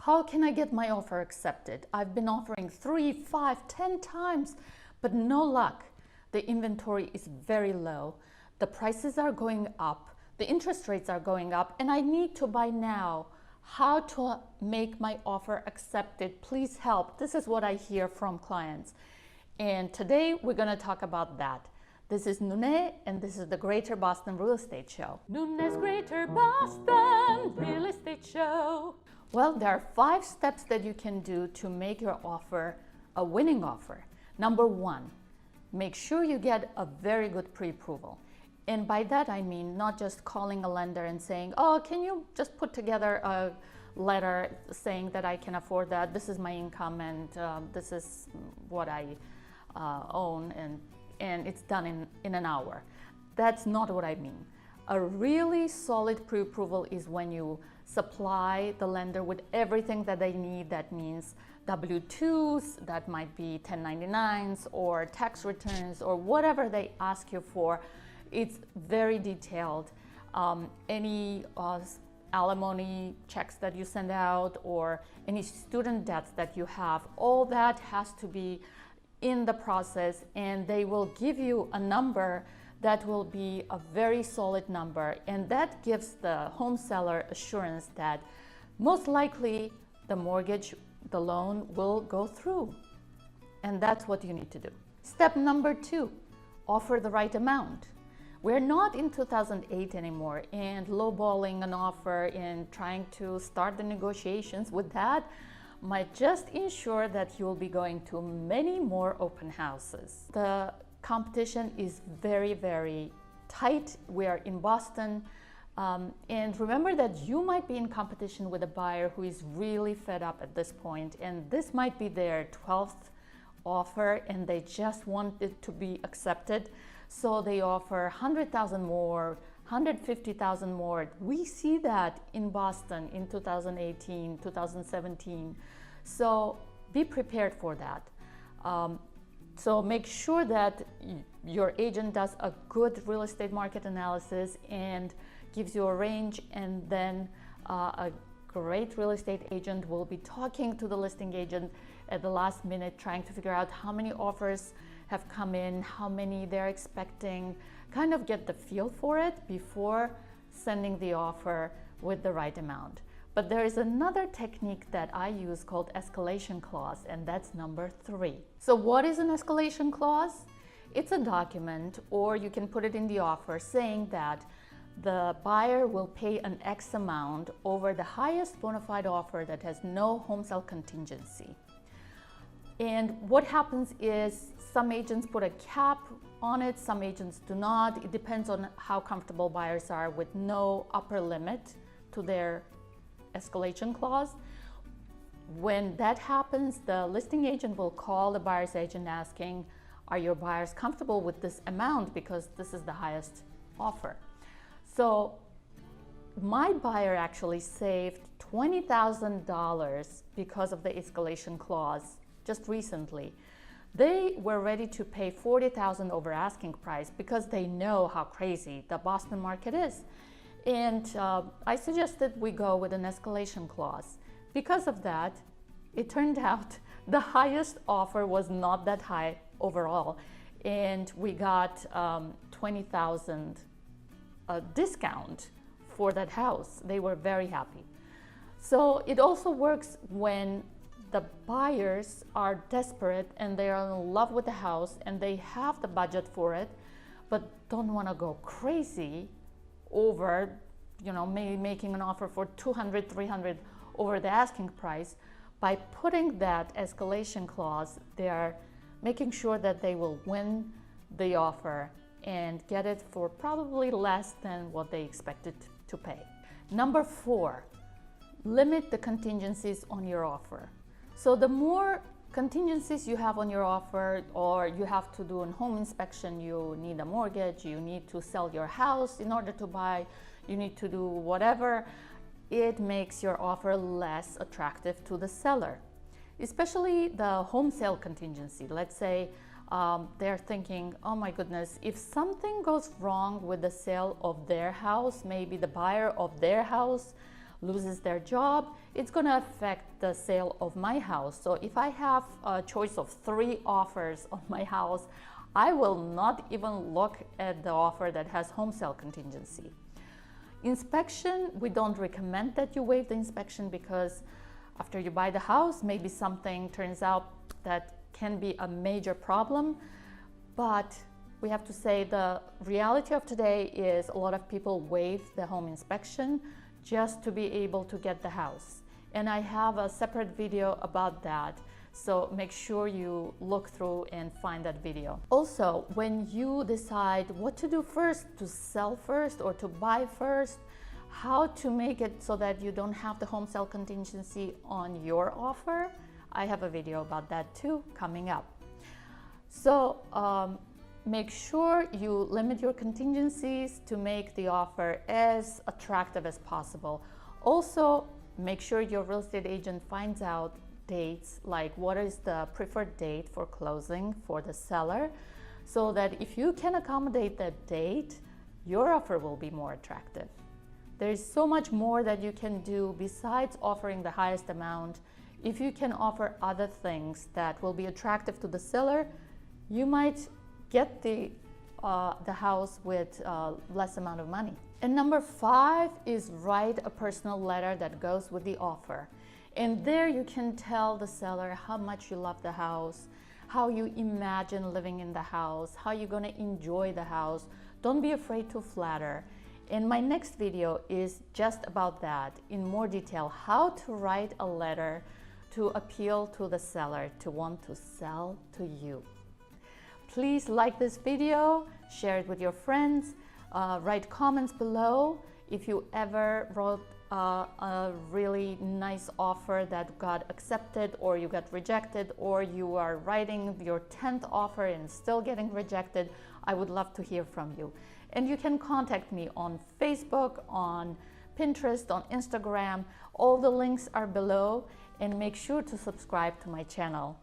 How can I get my offer accepted? I've been offering 3, 5, 10 times, but no luck. The inventory is very low. The prices are going up. The interest rates are going up, and I need to buy now. How to make my offer accepted? Please help. This is what I hear from clients. And today we're going to talk about that. This is Nune, and this is the Greater Boston Real Estate Show. Nune's Greater Boston Real Estate Show. Well, there are 5 steps that you can do to make your offer a winning offer. Number 1, make sure you get a very good pre-approval. And by that I mean not just calling a lender and saying, oh, can you just put together a letter saying that I can afford that, this is my income, and this is what I own, and it's done in an hour. That's not what I mean. A really solid pre-approval is when you supply the lender with everything that they need. That means W-2s, that might be 1099s or tax returns or whatever they ask you for. It's very detailed. Any alimony checks that you send out or any student debts that you have, all that has to be in the process, and they will give you a number that will be a very solid number, and that gives the home seller assurance that most likely the mortgage, the loan will go through. And that's what you need to do. Step number 2, offer the right amount. We're not in 2008 anymore, and lowballing an offer and trying to start the negotiations with that might just ensure that you'll be going to many more open houses. The competition is very, very tight. We are in Boston, and remember that you might be in competition with a buyer who is really fed up at this point, and this might be their 12th offer and they just want it to be accepted, so they offer 100,000 more, 150,000 more. We see that in Boston in 2018, 2017. So be prepared for that. So make sure that your agent does a good real estate market analysis and gives you a range, and then a great real estate agent will be talking to the listing agent at the last minute, trying to figure out how many offers have come in, how many they're expecting, kind of get the feel for it before sending the offer with the right amount. But there is another technique that I use called escalation clause, and that's number 3. So what is an escalation clause? It's a document, or you can put it in the offer, saying that the buyer will pay an X amount over the highest bona fide offer that has no home sale contingency. And what happens is some agents put a cap on it, some agents do not. It depends on how comfortable buyers are with no upper limit to their escalation clause. When that happens, the listing agent will call the buyer's agent asking, are your buyers comfortable with this amount, because this is the highest offer. So my buyer actually saved $20,000 because of the escalation clause just recently. They were ready to pay $40,000 over asking price because they know how crazy the Boston market is. And I suggested we go with an escalation clause. Because of that, it turned out the highest offer was not that high overall, and we got $20,000 discount for that house. They were very happy. So it also works when the buyers are desperate and they are in love with the house and they have the budget for it, but don't want to go crazy over, maybe making an offer for $200, $300 over the asking price. By putting that escalation clause, they are making sure that they will win the offer and get it for probably less than what they expected to pay. Number 4, limit the contingencies on your offer. So the more contingencies you have on your offer, or you have to do a home inspection, you need a mortgage, you need to sell your house in order to buy, you need to do whatever, it makes your offer less attractive to the seller. Especially the home sale contingency. Let's say they're thinking, oh my goodness, if something goes wrong with the sale of their house, maybe the buyer of their house loses their job, it's going to affect the sale of my house. So if I have a choice of 3 offers on my house, I will not even look at the offer that has home sale contingency. Inspection, we don't recommend that you waive the inspection, because after you buy the house, maybe something turns out that can be a major problem. But we have to say the reality of today is a lot of people waive the home inspection just to be able to get the house. And I have a separate video about that. So make sure you look through and find that video. Also, when you decide what to do first, to sell first or to buy first, how to make it so that you don't have the home sale contingency on your offer, I have a video about that too coming up. So make sure you limit your contingencies to make the offer as attractive as possible. Also, make sure your real estate agent finds out dates, like what is the preferred date for closing for the seller, so that if you can accommodate that date, your offer will be more attractive. There is so much more that you can do besides offering the highest amount. If you can offer other things that will be attractive to the seller, you might get the house with less amount of money. And number 5 is write a personal letter that goes with the offer. And there you can tell the seller how much you love the house, how you imagine living in the house, how you're going to enjoy the house. Don't be afraid to flatter. And my next video is just about that in more detail, how to write a letter to appeal to the seller to want to sell to you. Please like this video, share it with your friends, write comments below if you ever wrote a really nice offer that got accepted, or you got rejected, or you are writing your 10th offer and still getting rejected. I would love to hear from you. And you can contact me on Facebook, on Pinterest, on Instagram. All the links are below, and make sure to subscribe to my channel.